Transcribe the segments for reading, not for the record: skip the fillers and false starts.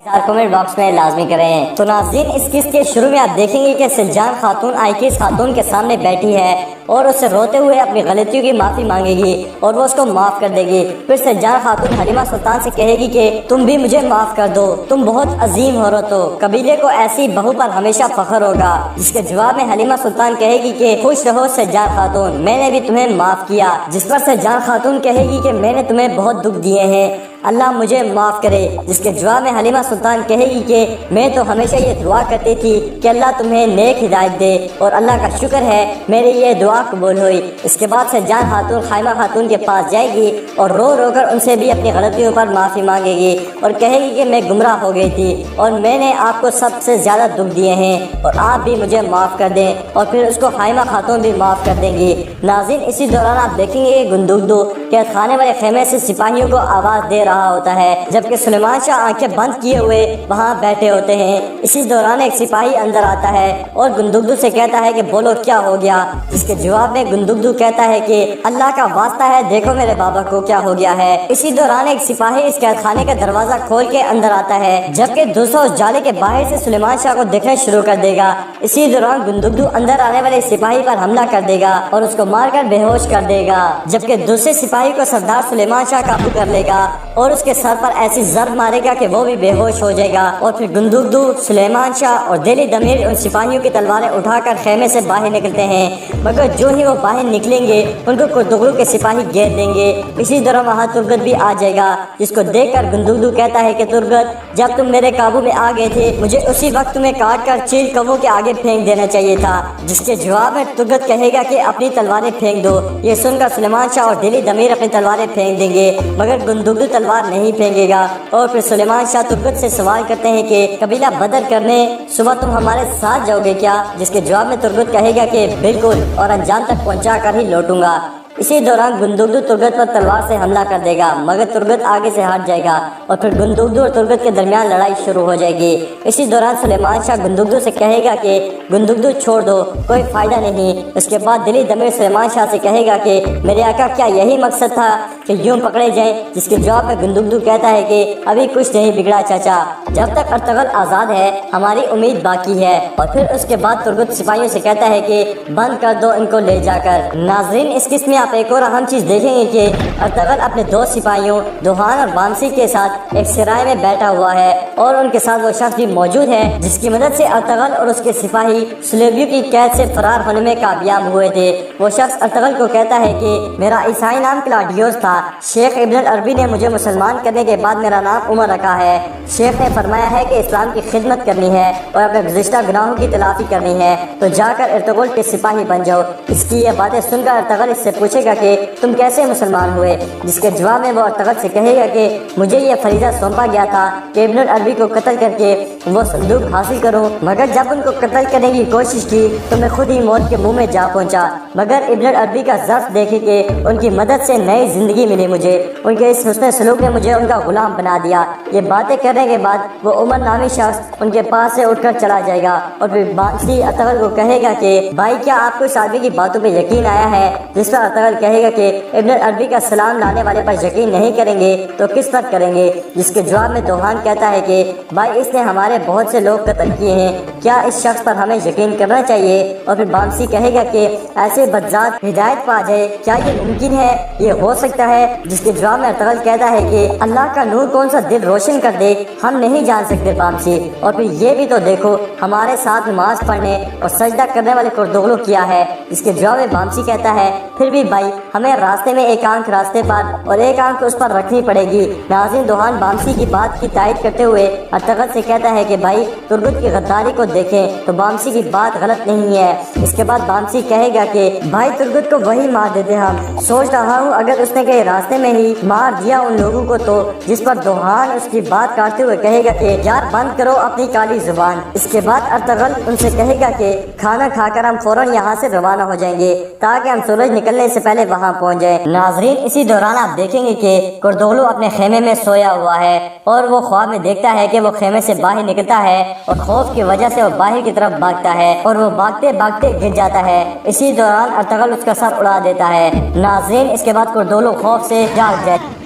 Comment box میں لازمی کریں۔ تو ناظرین، اس قسط کے شروع میں آپ دیکھیں گے کہ سلجان خاتون آئیکس خاتون کے سامنے بیٹھی ہے اور اسے روتے ہوئے اپنی غلطیوں کی معافی مانگے گی اور وہ اس کو معاف کر دے گی۔ پھر سلجان خاتون حلیمہ سلطان سے کہے گی کہ تم بھی مجھے معاف کر دو، تم بہت عظیم عورت ہو، قبیلے کو ایسی بہو پر ہمیشہ فخر ہوگا۔ جس کے جواب میں حلیمہ سلطان کہے گی کہ خوش رہو سلجان خاتون، میں نے بھی تمہیں معاف کیا۔ جس پر سلجان خاتون کہے گی کہ میں نے تمہیں بہت دکھ دیے ہیں، اللہ مجھے معاف کرے۔ جس کے جواب میں حلیمہ سلطان کہے گی کہ میں تو ہمیشہ یہ دعا کرتی تھی کہ اللہ تمہیں نیک ہدایت دے، اور اللہ کا شکر ہے میری یہ دعا قبول ہوئی۔ اس کے بعد سلجان خاتون خائمہ خاتون کے پاس جائے گی اور رو رو کر ان سے بھی اپنی غلطیوں پر معافی مانگے گی اور کہے گی کہ میں گمراہ ہو گئی تھی اور میں نے آپ کو سب سے زیادہ دکھ دیے ہیں اور آپ بھی مجھے معاف کر دیں، اور پھر اس کو خائمہ خاتون بھی معاف کر دیں گی۔ ناظرین، اسی دوران آپ دیکھیں گے کہ گندگدو قید خانے والے خیمے سے سپاہیوں کو آواز دے رہا ہوتا ہے، جبکہ سلیمان شاہ آنکھیں بند کیے ہوئے وہاں بیٹھے ہوتے ہیں۔ اسی دوران ایک سپاہی اندر آتا ہے اور گندگدو سے کہتا ہے کہ بولو کیا ہو گیا؟ جس کے جواب میں گندگدو کہتا ہے کہ اللہ کا واسطہ ہے دیکھو میرے بابا کو کیا ہو گیا ہے۔ اسی دوران ایک سپاہی اس قید خانے کا دروازہ کھول کے اندر آتا ہے، جبکہ دوسرا اس جالے کے باہر سے سلیمان شاہ کو دیکھنا شروع کر دے گا۔ اسی دوران گندگدو اندر آنے والے سپاہی پر حملہ کر دے گا اور اس کو مار کر بے ہوش کر دے گا، جبکہ دوسرے سپاہی کو سردار سلیمان شاہ قابو کر لے گا اور اس کے سر پر ایسی ضرب مارے گا کہ وہ بھی بے ہوش ہو جائے گا۔ اور پھر گندگدو، سلیمان شاہ اور دلی دمیر ان سپاہیوں کی تلواریں اٹھا کر خیمے سے باہر نکلتے ہیں، مگر جو ہی وہ باہر نکلیں گے ان کو کرتگلو کے سپاہی گھیر دیں گے۔ اسی دوران وہاں ترگت بھی آ جائے گا، جس کو دیکھ کر گندگدو کہتا ہے کہ ترگت، جب تم میرے قابو میں آ گئے تھے مجھے اسی وقت تمہیں کاٹ کر چیل کووں کے آگے پھینک دینا چاہیے تھا۔ جس کے جواب میں ترگت کہے گا کہ اپنی تلواریں پھینک دو۔ یہ سن کر سلیمان شاہ اور دلی دمیر اپنی تلواریں پھینک دیں گے، مگر گندگدو تلوار نہیں پھینکے گا۔ اور پھر سلیمان شاہ ترگت سے سوال کرتے ہیں کہ قبیلہ بدر کرنے صبح تم ہمارے ساتھ جاؤ گے کیا؟ جس کے جواب میں ترگت کہے گا کہ بالکل، اور انجام تک پہنچا کر ہی لوٹوں گا۔ اسی دوران گندگدو ترگت پر تلوار سے حملہ کر دے گا، مگر ترگت آگے سے ہٹ جائے گا اور پھر گندگدو اور ترگت کے درمیان لڑائی شروع ہو جائے گی۔ اسی دوران سلیمان شاہ گندگدو سے کہے گا کہ گندگدو چھوڑ دو، کوئی فائدہ نہیں۔ اس کے بعد دلی دمیر سلیمان شاہ سے کہے گا کہ میرے آقا کیا یہی مقصد تھا کہ یوں پکڑے جائیں؟ جس کے جواب میں گندگدو کہتا ہے کہ ابھی کچھ نہیں بگڑا چاچا، جب تک ارطغرل آزاد ہے ہماری امید باقی ہے۔ اور پھر اس کے بعد ترگت سپاہیوں سے کہتا ہے کہ بند کر دو ان کو لے جا کر۔ ناظرین، اس قسم میں آپ ایک اور اہم چیز دیکھیں گے کہ ارطغرل اپنے دو سپاہیوں دوحان اور بامسی کے ساتھ ایک سرائے میں بیٹھا ہوا ہے اور ان کے ساتھ وہ شخص بھی موجود ہے جس کی مدد سے ارطغرل اور اس کے سپاہی صلیبیوں کی قید سے فرار ہونے میں کامیاب ہوئے تھے۔ وہ شخص ارطغرل کو کہتا ہے کہ میرا عیسائی نام کلاڈیوس تھا، شیخ ابن العربی نے مجھے مسلمان کرنے کے بعد میرا نام عمر رکھا ہے۔ شیخ نے فرمایا ہے کہ اسلام کی خدمت کرنی ہے اور اپنے گزشتہ گناہوں کی تلافی کرنی ہے، تو جا کر ارطغرل کے سپاہی بن جاؤ۔ اس کی یہ باتیں سن کر ارطغرل اس سے پوچھے گا کہ تم کیسے مسلمان ہوئے؟ جس کے جواب میں وہ ارطغرل سے کہے گا کہ مجھے یہ فریضہ سونپا گیا تھا کہ ابن العربی کو قتل کر کے وہ صندوق حاصل کروں، مگر جب ان کو قتل کرنے کی کوشش کی تو میں خود ہی موت کے منہ میں جا پہنچا، مگر ابن العربی کا ظرف دیکھے کہ ان کی مدد سے نئی زندگی ملی مجھے، ان کے اس حسن سلوک نے مجھے ان کا غلام بنا دیا۔ یہ باتیں کرنے کے بعد وہ عمر نامی شخص ان کے پاس سے اٹھ کر چلا جائے گا اور پھر بامسی ارطغرل کو کہے گا کہ بھائی کیا آپ کو اس آدمی کی باتوں پہ یقین آیا ہے؟ جس پر ارطغرل کہے گا کہ ابن العربی کا سلام لانے والے پر یقین نہیں کریں گے تو کس پر کریں گے؟ جس کے جواب میں دوحان کہتا ہے کہ بھائی اس نے ہمارے بہت سے لوگ قتل کیے ہیں، کیا اس شخص پر ہمیں یقین کرنا چاہیے؟ اور پھر بامسی کہے گا کہ ایسے بدذات ہدایت پا جائے، کیا یہ ممکن ہے؟ یہ ہو سکتا ہے؟ جس کے جواب میں ارطغرل کہتا ہے کہ اللہ کا نور کون سا دل روشن کر دے ہم نہیں جان سکتے بامسی، اور پھر یہ بھی تو دیکھو ہمارے ساتھ نماز پڑھنے اور سجدہ کرنے والے کرتگلو کیا ہے۔ اس کے جواب میں بامسی کہتا ہے پھر بھی بھائی ہمیں راستے میں ایک آنکھ راستے پر اور ایک آنکھ اس پر رکھنی پڑے گی۔ ناظرین، دوحان بامسی کی بات کی تائید کرتے ہوئے ارطغرل سے کہتا ہے کہ بھائی ترگت کی غداری کو دیکھیں تو بامسی کی بات غلط نہیں ہے۔ اس کے بعد بامسی کہے گا کہ بھائی ترگت کو وہی مار دیتے ہم، سوچ رہا ہوں اگر اس نے کہیں راستے میں ہی مار دیا ان لوگوں کو تو۔ جس پر دوحان اس کی بات کاٹتے ہوئے کہے گا کہ یار بند کرو اپنی کالی زبان۔ اس کے بعد ارطغرل ان سے کہے گا کہ کھانا کھا کر ہم فوراً یہاں سے روانہ ہو جائیں گے تاکہ ہم سورج نکلنے سے پہلے وہاں پہنچ جائیں۔ ناظرین، اسی دوران آپ دیکھیں گے کہ کرتگلو اپنے خیمے میں سویا ہوا ہے اور وہ خواب میں دیکھتا ہے کہ وہ خیمے سے باہر نکلتا ہے اور خوف کی وجہ سے وہ باہر کی طرف بھاگتا ہے اور وہ بھاگتے بھاگتے گر جاتا ہے۔ اسی دوران ارطغرل اس کا سر اڑا دیتا ہے۔ ناظرین، اس کے بعد کرتگلو خوف سے جاگ جاتا ہے۔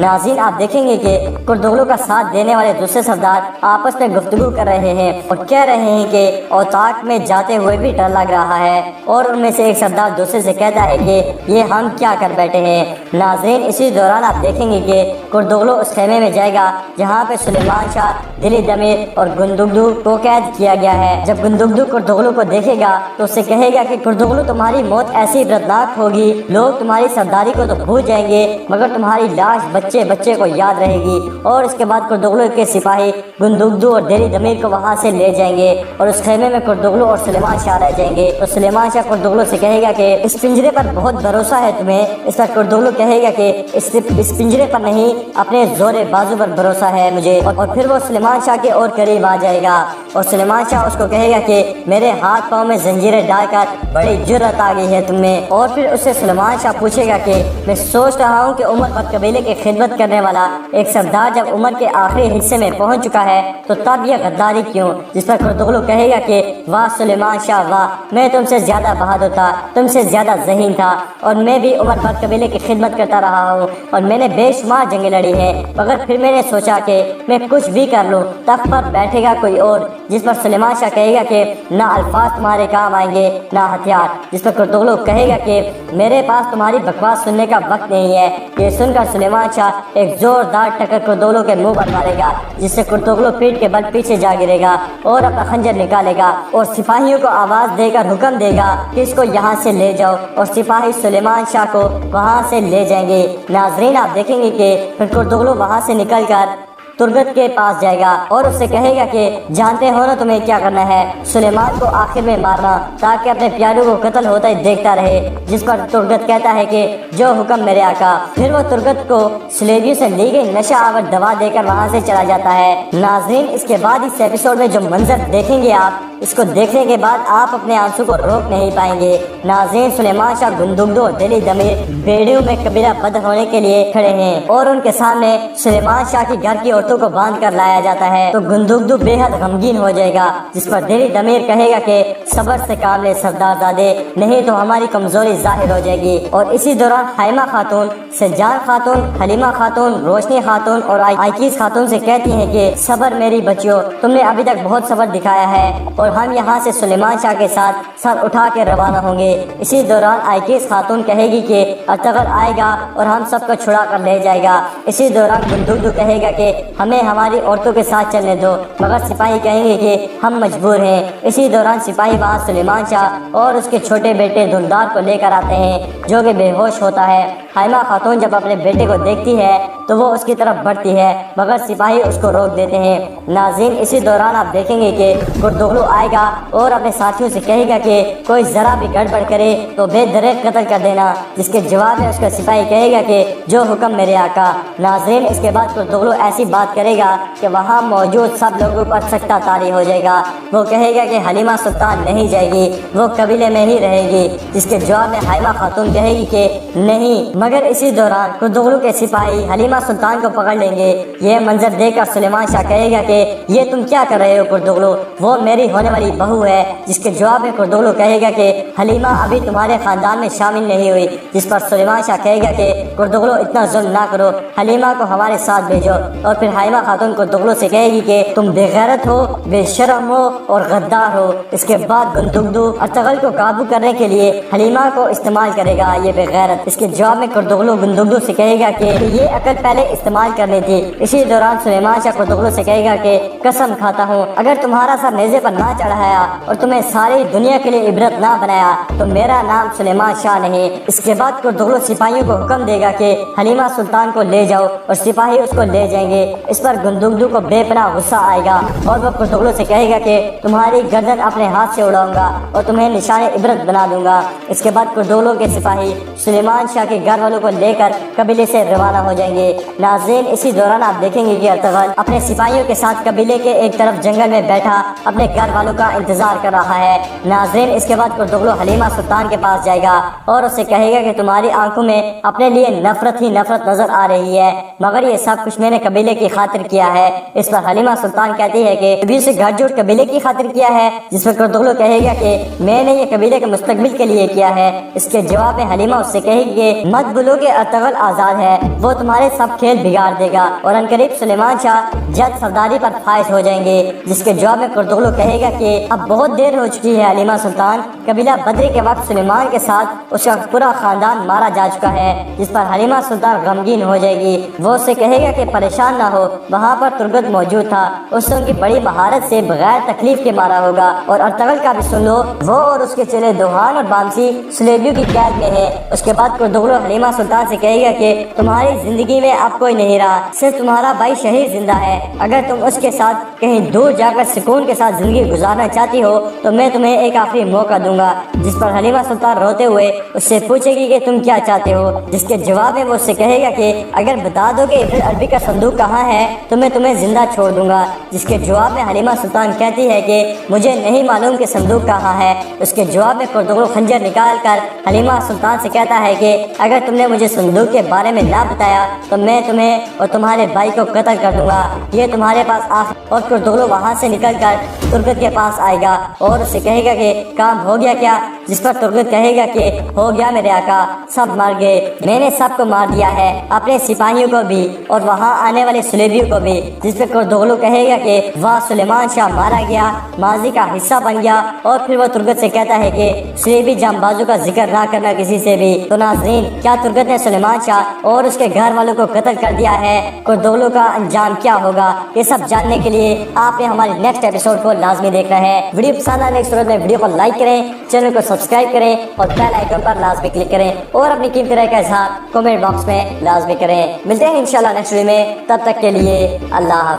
ناظرین آپ دیکھیں گے کہ کردغلو کا ساتھ دینے والے دوسرے سردار آپس میں گفتگو کر رہے ہیں اور کہہ رہے ہیں کہ اوتاق میں جاتے ہوئے بھی ڈر لگ رہا ہے، اور ان میں سے ایک سردار دوسرے سے کہتا ہے کہ یہ ہم کیا کر بیٹھے ہیں۔ ناظرین اسی دوران آپ دیکھیں گے کہ کردغلو اس خیمے میں جائے گا جہاں پہ سلیمان شاہ، دلی دمیر اور گندگدو کو قید کیا گیا ہے۔ جب گندگدو کردغلو کو دیکھے گا تو اسے کہے گا کہ کردغلو تمہاری موت ایسی عبرتناک ہوگی، لوگ تمہاری سرداری کو تو بھول جائیں گے مگر تمہاری لاش بچے بچے کو یاد رہے گی۔ اور اس کے بعد کردغلو کے سپاہی گندگدو اور دلی دمیر کو وہاں سے لے جائیں گے اور اس خیمے میں کردغلو اور سلیمان شاہ رہ جائیں گے۔ تو سلیمان شاہ کردغلو سے کہے گا کہ اس پنجرے پر بہت بھروسہ ہے تمہیں۔ اس پر کردغلو کہے گا کہ اس پنجرے پر نہیں، اپنے زور بازو پر بھروسہ ہے مجھے۔ اور پھر وہ سلیمان شاہ کے اور قریب آ جائے گا اور سلیمان شاہ اس کو کہے گا کہ میرے ہاتھ پاؤں میں زنجیریں ڈال کر بڑی جرأت آ گئی ہے تم میں۔ اور پھر اسے سلیمان شاہ پوچھے گا کہ میں سوچ رہا ہوں کہ عمر بد قبیلے کی خدمت کرنے والا ایک سردار جب عمر کے آخری حصے میں پہنچ چکا ہے تو تب یہ غداری کیوں؟ جس پر کردغلو کہے گا کہ واہ سلیمان شاہ واہ، میں تم سے زیادہ بہادر تھا، تم سے زیادہ ذہین تھا، اور میں بھی عمر بد قبیلے کی خدمت کرتا رہا ہوں اور میں نے بے شمار جنگیں لڑی ہیں، مگر پھر میں نے سوچا کہ میں کچھ بھی کر لوں، تخت پر بیٹھے گا کوئی اور۔ جس پر سلیمان شاہ کہے گا کہ نہ الفاظ تمہارے کام آئیں گے نہ ہتھیار۔ جس پر کردغلو کہے گا کہ میرے پاس تمہاری بکواس سننے کا وقت نہیں ہے۔ یہ سن کر سلیمان شاہ ایک زوردار ٹکر کردغلو کے منہ پر مارے گا جس سے کردغلو پیٹ کے بل پیچھے جا گرے گا اور اپنا خنجر نکالے گا اور سپاہیوں کو آواز دے کر حکم دے گا کہ اس کو یہاں سے لے جاؤ، اور سپاہی سلیمان شاہ کو وہاں سے لے جائیں گے۔ ناظرین آپ دیکھیں گے کہ پھر کردغلو وہاں سے نکل کر ترگت کے پاس جائے گا اور اس سے کہے گا کہ جانتے ہو نا تمہیں کیا کرنا ہے، سلیمان کو آخر میں مارنا تاکہ اپنے پیاروں کو قتل ہوتا ہی دیکھتا رہے۔ جس پر ترگت کہتا ہے کہ جو حکم میرے آقا۔ پھر وہ ترگت کو سلیبیوں سے لی گئی نشہ آور دوا دے کر وہاں سے چلا جاتا ہے۔ ناظرین اس کے بعد اس ایپیسوڈ میں جو منظر دیکھیں گے آپ، اس کو دیکھنے کے بعد آپ اپنے آنسو کو روک نہیں پائیں گے۔ ناظرین سلیمان شاہ گندگدو اور دلی دمیر بیڑیوں میں قبیلہ بدر ہونے کے لیے کھڑے ہیں اور ان کے سامنے سلیمان شاہ کی گھر کی عورتوں کو باندھ کر لایا جاتا ہے تو گندگدو بے حد غمگین ہو جائے گا۔ جس پر دلی دمیر کہے گا کہ صبر سے کام لے سردار زادے، نہیں تو ہماری کمزوری ظاہر ہو جائے گی۔ اور اسی دوران حائمہ خاتون، سجان خاتون، حلیمہ خاتون، روشنی خاتون اور آئیکیس خاتون سے کہتی ہیں کہ صبر میری بچیوں، تم نے ابھی تک بہت صبر دکھایا ہے اور ہم یہاں سے سلیمان شاہ کے ساتھ سر اٹھا کے روانہ ہوں گے۔ اسی دوران آئیکیس خاتون کہے گی کہ ارطغرل آئے گا اور ہم سب کو چھڑا کر لے جائے گا۔ اسی دوران گندگدو کہے گا کہ ہمیں ہماری عورتوں کے ساتھ چلنے دو، مگر سپاہی کہیں گے کہ ہم مجبور ہیں۔ اسی دوران سپاہی وہاں سلیمان شاہ اور اس کے چھوٹے بیٹے دھندار کو لے کر آتے ہیں جو کہ بے ہوش ہوتا ہے۔ حائمہ خاتون جب اپنے بیٹے کو دیکھتی ہے تو وہ اس کی طرف بڑھتی ہے مگر سپاہی اس کو روک دیتے ہیں۔ ناظرین اسی دوران آپ دیکھیں گے کہ کردغلو آئے گا اور اپنے ساتھیوں سے کہے گا کہ کوئی ذرا بھی گڑبڑ کرے تو بے دریغ قتل کر دینا، جس کے جواب میں اس کا سپاہی کہے گا کہ جو حکم میرے آقا۔ ناظرین اس کے بعد کردغلو ایسی بات کرے گا کہ وہاں موجود سب لوگوں پر سکتہ طاری ہو جائے گا۔ وہ کہے گا کہ حلیمہ سلطان نہیں جائے گی، وہ قبیلے میں ہی رہے گی، جس کے جواب میں حائمہ خاتون کہے گی کہ نہیں، مگر اسی دوران کردغلو کے سپاہی حلیمہ سلطان کو پکڑ لیں گے۔ یہ منظر دیکھ کر سلیمان شاہ کہے گا کہ یہ تم کیا کر رہے ہو کردغلو، وہ میری ہونے والی بہو ہے، جس کے جواب میں کردغلو کہے گا کہ حلیمہ ابھی تمہارے خاندان میں شامل نہیں ہوئی۔ جس پر سلیمان شاہ کہے گا کہ کردغلو اتنا ظلم نہ کرو، حلیمہ کو ہمارے ساتھ بھیجو۔ اور پھر حائمہ خاتون کردغلو سے کہے گی کہ تم بے غیرت ہو، بے شرم ہو اور غدار ہو۔ اس کے بعد گندگدو ارطغرل کو قابو کرنے کے لیے حلیمہ کو استعمال کرے گا، یہ بے غیرت۔ اس کے جواب میں کردغلو گندگدو سے کہے گا کہ یہ عقل پہلے استعمال کرنی تھی۔ اسی دوران سلیمان شاہ کردغلو سے کہے گا کہ قسم کھاتا ہوں اگر تمہارا سر نیزے پر نہ چڑھایا اور تمہیں ساری دنیا کے لیے عبرت نہ بنایا تو میرا نام سلیمان شاہ نہیں۔ اس کے بعد کردغلو سپاہیوں کو حکم دے گا کہ حلیمہ سلطان کو لے جاؤ اور سپاہی اس کو لے جائیں گے۔ اس پر گندگدو کو بے پناہ غصہ آئے گا اور وہ کردغلو سے کہے گا کہ تمہاری گردن اپنے ہاتھ سے اڑاؤں گا اور تمہیں نشان عبرت بنا دوں گا۔ اس کے بعد کردغلو کے سپاہی سلیمان شاہ کے گھر والوں کو لے کر قبیلے سے روانہ ہو جائیں گے۔ ناظرین اسی دوران آپ دیکھیں گے کہ ارطغرل اپنے سپاہیوں کے ساتھ قبیلے کے ایک طرف جنگل میں بیٹھا اپنے گھر والوں کا انتظار کر رہا ہے۔ ناظرین اس کے بعد کردغلو حلیمہ سلطان کے پاس جائے گا اور اسے کہے گا کہ تمہاری آنکھوں میں اپنے لیے نفرت ہی نفرت نظر آ رہی ہے، مگر یہ سب کچھ میں نے قبیلے کی خاطر کیا ہے۔ اس پر حلیمہ سلطان کہتی ہے کہ کبھی اسے گھر جوڑ قبیلے کی خاطر کیا ہے، جس پر کرتغلو کہے گا کہ میں نے یہ قبیلے کے مستقبل کے لیے کیا ہے۔ اس کے جواب میں حلیمہ اس سے کہے گی کہ مت بھولو کہ ارطغرل آزاد ہے، وہ تمہارے سب کھیل بگاڑ دے گا اور عنقریب سلیمان شاہ جلد سرداری پر فائز ہو جائیں گے۔ جس کے جواب میں کرتغلو کہے گا کہ اب بہت دیر ہو چکی ہے حلیمہ سلطان، قبیلہ بدری کے وقت سلیمان کے ساتھ اس کا پورا خاندان مارا جا چکا ہے۔ جس پر حلیمہ سلطان غمگین ہو جائے گی، وہ اس سے کہے گا کہ پریشان نہ ہو، وہاں پر ترگت موجود تھا، اس نے ان کی بڑی مہارت سے بغیر تکلیف کے مارا ہوگا۔ اور ارطغرل کا بھی سن لو، وہ اور اس کے چیلے دوحان اور بامسی سلیبیوں کی قید میں ہے۔ اس کے بعد کرتغلو حلیمہ سلطان سے کہے گا کہ تمہاری زندگی میں اب کوئی نہیں رہا، صرف تمہارا بھائی شہیر زندہ ہے، اگر تم اس کے ساتھ کہیں دور جا کر سکون کے ساتھ زندگی گزارنا چاہتی ہو تو میں تمہیں ایک آخری موقع دوں گا۔ جس پر حلیمہ سلطان روتے ہوئے اس سے پوچھے گی کہ تم کیا چاہتے ہو، جس کے جواب میں وہ اس سے کہے گا کہ اگر بتا دو کہ ابن عربی کا صندوق کہاں ہے تو میں تمہیں زندہ چھوڑ دوں گا۔ جس کے جواب میں حلیمہ سلطان کہتی ہے کہ مجھے نہیں معلوم کہ صندوق کہاں ہے۔ اس کے جواب میں کرتغلو خنجر نکال کر حلیمہ سلطان سے کہتا ہے کہ اگر تم نے مجھے صندوق کے بارے میں نہ بتایا تو میں تمہیں اور تمہارے بھائی کو قتل کر دوں گا، یہ تمہارے پاس اور کرتغلو وہاں سے نکل کر ترگت کے پاس آئے گا اور اسے کہے گا کہ کام ہو گیا کیا؟ جس پر ترگت کہے گا کہ ہو گیا میرے آقا، سب مر گئے، میں نے سب کو مار دیا ہے، اپنے سپاہیوں کو بھی اور وہاں آنے والے سلیبیوں کو بھی۔ جس پر کرتغلو کہے گا کہ واہ، سلیمان شاہ مارا گیا، ماضی کا حصہ بن گیا۔ اور پھر وہ ترگت سے کہتا ہے کہ سلیبی جانبازوں کا ذکر نہ کرنا کسی سے بھی۔ تو ناظرین، کیا ترگت نے سلیمان شاہ اور اس کے گھر والوں کو قتل کر دیا ہے؟ کرتغلو کا انجام کیا ہوگا؟ یہ سب جاننے کے لیے آپ نے ہمارے نیکسٹ ایپیسوڈ کو لازمی دیکھنا ہے۔ ویڈیو پسند آنے کی صورت میں ویڈیو کو لائک کریں، چینل کو سبسکرائب کریں اور بیل آئیکن پر لازمی کلک کریں اور اپنی قیمتی رائے کا اظہار کمنٹ باکس میں لازمی کریں۔ ملتے ہیں انشاءاللہ نیکسٹ ویڈیو میں، تب تک کے لیے اللہ حافظ۔